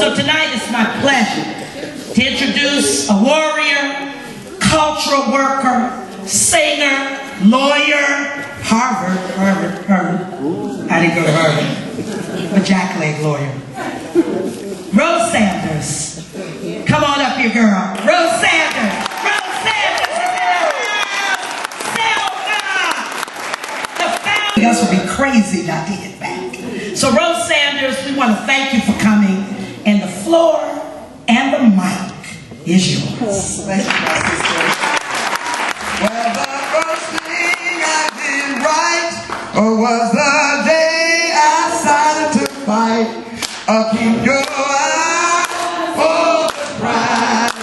So tonight it's my pleasure to introduce a warrior, cultural worker, singer, lawyer, Harvard. I didn't go to Harvard, but Jack Leg lawyer. Rose Sanders. Come on up here, girl. Rose Sanders. Rose Sanders. The else would be crazy not to get back. So Rose Sanders, we want to thank you for coming, and the floor and the mic is yours. Thank you, my sister. Well, the first thing I did right was the day I decided to fight. Keep your eye on the prize.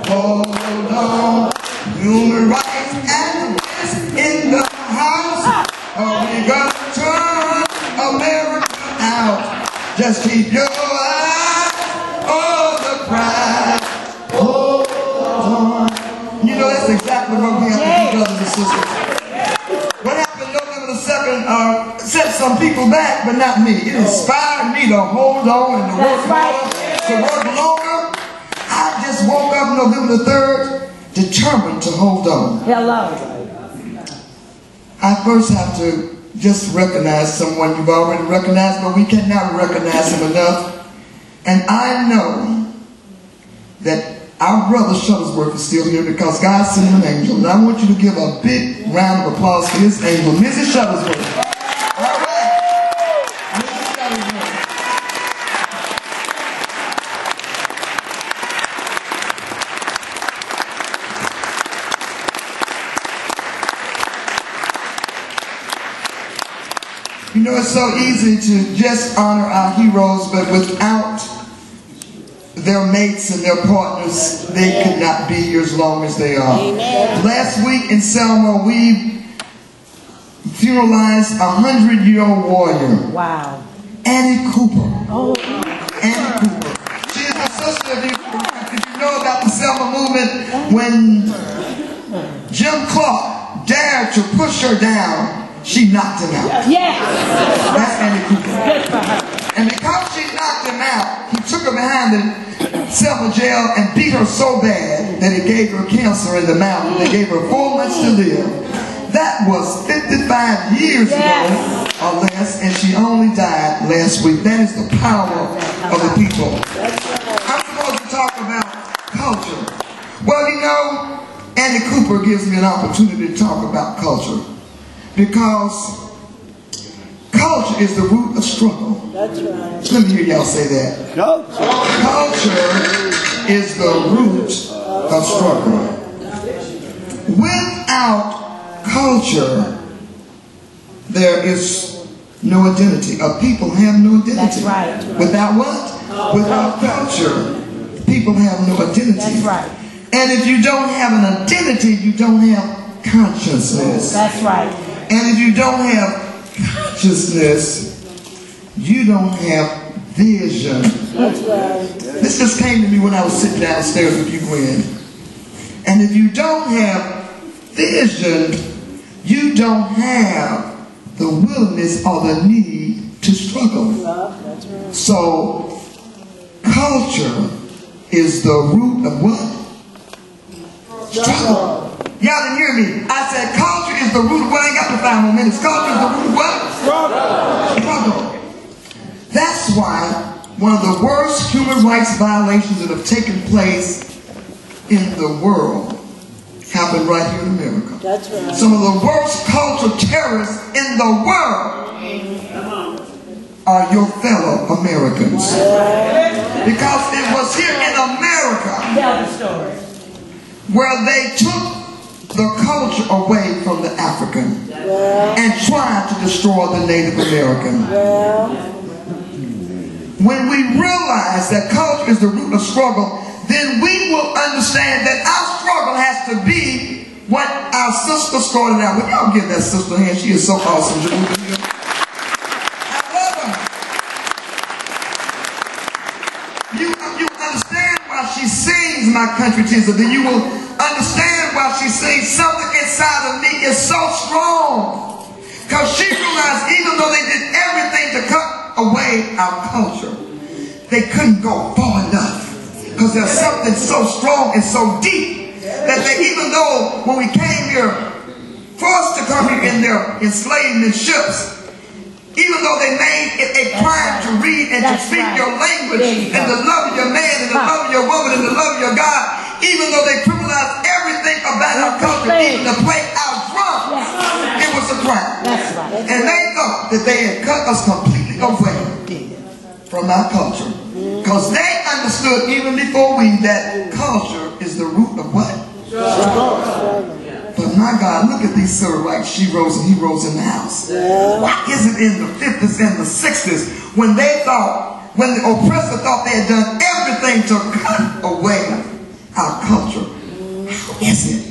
Hold on. Human rights activists in the house. We gonna turn America out. Just keep your eye on the prize. Hold on. You know, that's exactly what we have to do, brothers and sisters. What happened November the 2nd set some people back, but not me. It inspired me to hold on and to work harder, to work longer. I just woke up November the 3rd determined to hold on. Hello. I first have to just recognize someone you've already recognized, but we cannot recognize him enough. And I know that our brother Shuttlesworth is still here because God sent him an angel. And I want you to give a big round of applause for his angel, Mrs. Shuttlesworth. All right. Mrs. Shuttlesworth. You know, it's so easy to just honor our heroes, but without their mates and their partners, they could not be here as long as they are. Amen. Last week in Selma, we funeralized a 100-year-old warrior. Wow. Annie Cooper. Oh. Annie Cooper. She is the sister, if you know about the Selma movement, when Jim Clark dared to push her down, she knocked him out. Yes. That's Annie Cooper. And because she knocked him out, he took her behind the Selma jail and beat her so bad that it gave her cancer in the mouth. They gave her 4 months to live. That was 55 years ago or less, and she only died last week. That is the power of the people. I'm supposed to talk about culture. Well, you know, Annie Cooper gives me an opportunity to talk about culture. Because culture is the root of struggle. That's right. Let me hear y'all say that. Culture is the root of struggle. Without culture, there is no identity. A people have no identity. That's right. Without what? Without culture, people have no identity. That's right. And if you don't have an identity, you don't have consciousness. That's right. And if you don't have consciousness, you don't have vision. That's right. This just came to me when I was sitting downstairs with you, Gwen. And if you don't have vision, you don't have the willingness or the need to struggle. That's right. So, culture is the root of what? Struggle. Y'all didn't hear me. I said culture is the root of what? I ain't got to 5 more minutes. Culture is the root of what? Struggle. That's why one of the worst human rights violations that have taken place in the world happened right here in America. That's right. Some of the worst cultural terrorists in the world are your fellow Americans. Because it was here in America where they took the culture away from the African and tried to destroy the Native American. When we realize that culture is the root of struggle, then we will understand that our struggle has to be what our sister started out with. Y'all give that sister a hand. She is so awesome. I love her. You understand why she sings My Country 'Tis of Thee. You will understand why she sings Something Inside of Me is so strong. Because she realized even though they did everything to cut away our culture, they couldn't go far enough. Because there's something so strong and so deep that they, even though when we came here, forced to come here in their enslavement ships, even though they made it a crime to read and to speak your language and to love your man and to love your woman and to love your God, even though they criminalized everything about our culture, even to play our drums, it was a crime. And they thought that they had cut us completely away from our culture. Because they understood even before we that culture is the root of what? But my God, look at these civil rights she-ros and he-ros in the house. Why is it in the 50s and the 60s when they thought, when the oppressor thought they had done everything to cut away our culture, how is it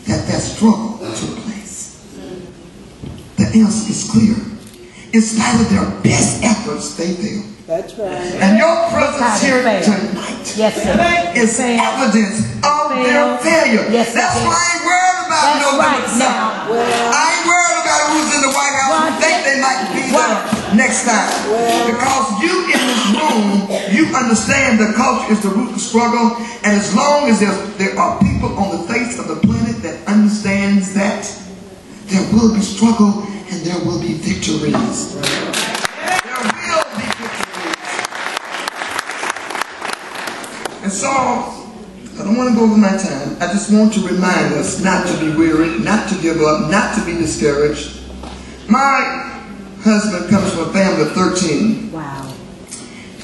that that struggle took place? The answer is clear. In spite of their best efforts, they failed. That's right. And your presence here tonight is evidence of their failure. That's why I ain't worried about November 7th. I ain't worried about who's in the White House who think they might be there next time. Because you in this room, you understand the culture is the root of struggle. And as long as there are people on the face of the planet that understands that, there will be struggle and there will be victories. And so, I don't want to go over my time. I just want to remind us not to be weary, not to give up, not to be discouraged. My husband comes from a family of 13. Wow.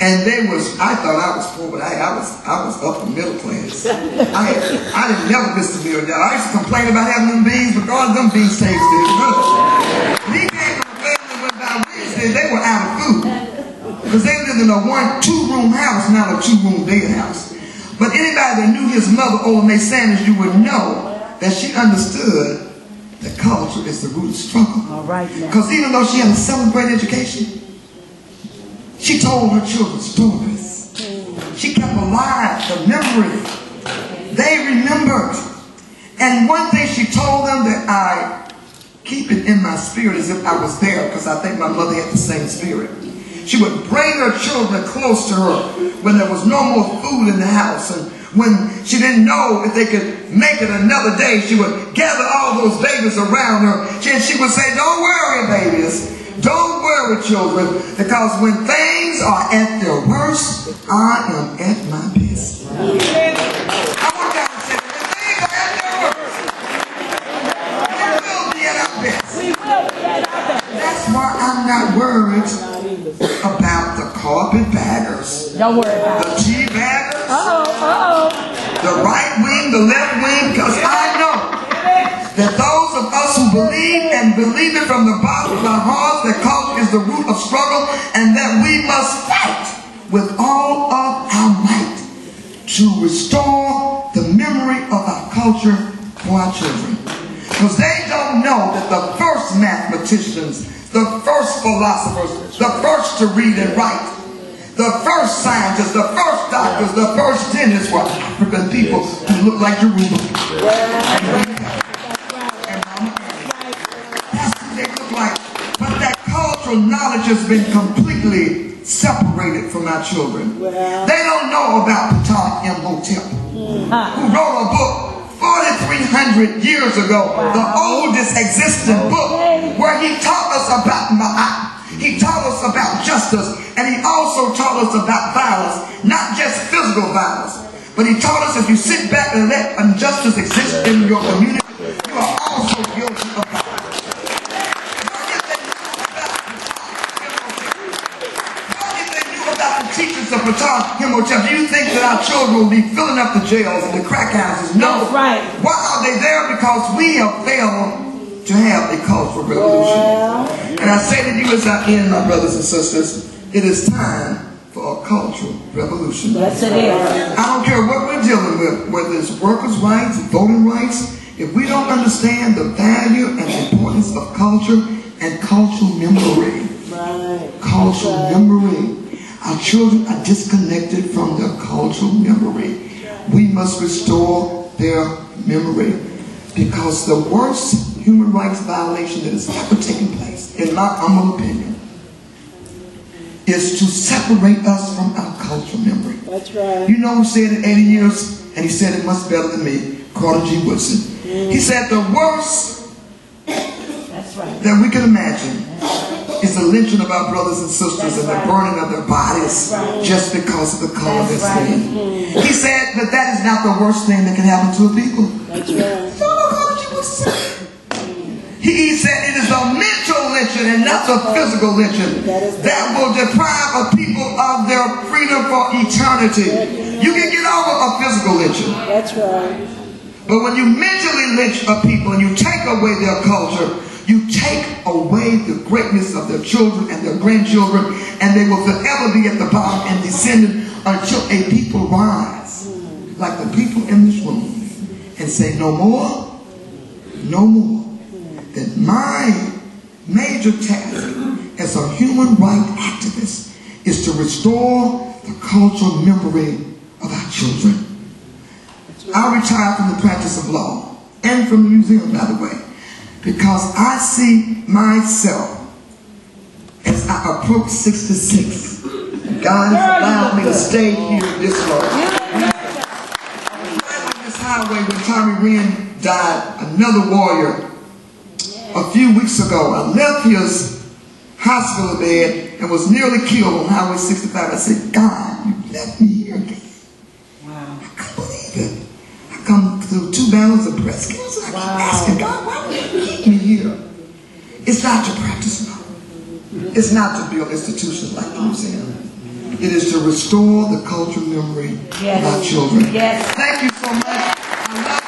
And I thought I was poor, but I was upper middle class. I didn't never miss a meal. I used to complain about having them beans, but God, them beans tasted good. When he came from a family that went by Wednesday, they were out of food. Because they lived in a 2-room house, not a 2-room bed house. But anybody that knew his mother, Old May Sanders, you would know that she understood that culture is the root of struggle. All right, because even though she had a 7th grade education, she told her children stories. She kept alive the memory. They remembered. And one thing she told them that I keep it in my spirit as if I was there, because I think my mother had the same spirit. She would bring her children close to her when there was no more food in the house. And when she didn't know if they could make it another day, she would gather all those babies around her. And she would say, don't worry, babies. Don't worry, children. Because when things are at their worst, I am at my best. I want y'all to say, when things are at their worst, we will be at our best. We will be at our best. That's why I'm not worried about the carpetbaggers, don't worry about the tea baggers, the right wing, the left wing, because I know that those of us who believe and believe it from the bottom of our hearts that culture is the root of struggle and that we must fight with all of our might to restore the memory of our culture for our children. Because they don't know that the first mathematicians, the first philosophers, the first to read and write, the first scientists, the first doctors, the first dentists were African people who looked like Yoruba. That's what they look like. But that cultural knowledge has been completely separated from our children. They don't know about Ptah Imhotep, who wrote a book 4,300 years ago, the oldest existing book, where he taught us about Ma'at. He taught us about justice, and he also taught us about violence, not just physical violence, but he taught us if you sit back and let injustice exist in your community, you are also guilty of violence. Teachers of Ptah Imhotep, do you think that our children will be filling up the jails and the crack houses? No. That's right. Why are they there? Because we have failed to have a cultural revolution. And I say to you as I end, my brothers and sisters, it is time for a cultural revolution. Yes, it is. I don't care what we're dealing with, whether it's workers' rights, voting rights, if we don't understand the value and importance of culture and cultural memory, cultural memory, our children are disconnected from their cultural memory. We must restore their memory, because the worst human rights violation that has ever taken place, in my humble opinion, is to separate us from our cultural memory. That's right. You know who said it 80 years, and he said it much better than me, Carter G. Woodson. He said the worst that we can imagine is the lynching of our brothers and sisters and the burning of their bodies just because of the color of their skin. He said that that is not the worst thing that can happen to a people. That's right. You know what Carter G. Woodson said? He said it is the mental lynching and not the physical lynching that will deprive a people of their freedom for eternity. You can get over a physical lynching. That's right. But when you mentally lynch a people and you take away their culture, you take away the greatness of their children and their grandchildren, and they will forever be at the bottom and descending until a people rise, like the people in this room, and say, no more, no more. That my major task as a human rights activist is to restore the cultural memory of our children. I retired from the practice of law and from the museum, by the way, because I see myself as I approach 66. God has allowed me to stay here this long. I was riding on this highway when Tommy Wren died, another warrior. A few weeks ago, I left his hospital bed and was nearly killed on Highway 65. I said, God, you left me here again. Wow. I couldn't believe it. I come through 2 battles of breast cancer. I keep asking God, why would you keep me here? It's not to practice law. It's not to build institutions like the museum. It is to restore the cultural memory of our children. Thank you so much. I love